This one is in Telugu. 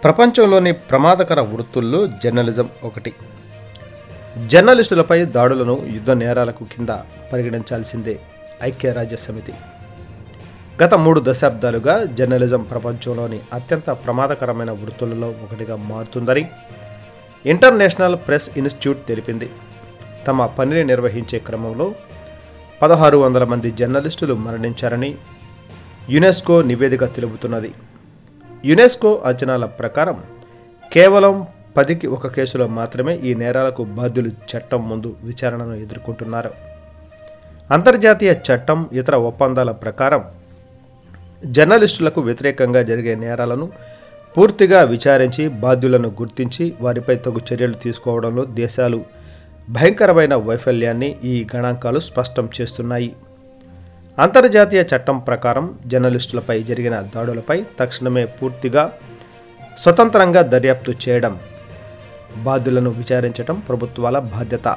ప్రపంచంలోని ప్రమాదకర వృత్తుల్లో జర్నలిజం ఒకటి. జర్నలిస్టులపై దాడులను యుద్ధ నేరాలకు కింద పరిగణించాల్సిందే ఐక్యరాజ్యసమితి. గత 3 దశాబ్దాలుగా జర్నలిజం ప్రపంచంలోని అత్యంత ప్రమాదకరమైన వృత్తులలో ఒకటిగా మారుతుందని ఇంటర్నేషనల్ ప్రెస్ ఇన్స్టిట్యూట్ తెలిపింది. తమ పనిని నిర్వహించే క్రమంలో 1600 మంది జర్నలిస్టులు మరణించారని యునెస్కో నివేదిక తెలుపుతున్నది. యునెస్కో అంచనాల ప్రకారం కేవలం 10కి 1 కేసులో మాత్రమే ఈ నేరాలకు బాధ్యులు చట్టం ముందు విచారణను ఎదుర్కొంటున్నారు. అంతర్జాతీయ చట్టం, ఇతర ఒప్పందాల ప్రకారం జర్నలిస్టులకు వ్యతిరేకంగా జరిగే నేరాలను పూర్తిగా విచారించి బాధ్యులను గుర్తించి వారిపై తగు చర్యలు తీసుకోవడంలో దేశాలు భయంకరమైన వైఫల్యాన్ని ఈ గణాంకాలు స్పష్టం చేస్తున్నాయి. అంతర్జాతీయ చట్టం ప్రకారం జర్నలిస్టులపై జరిగిన దాడులపై తక్షణమే పూర్తిగా స్వతంత్రంగా దర్యాప్తు చేయడం, బాధ్యులను విచారించడం ప్రభుత్వాల బాధ్యత.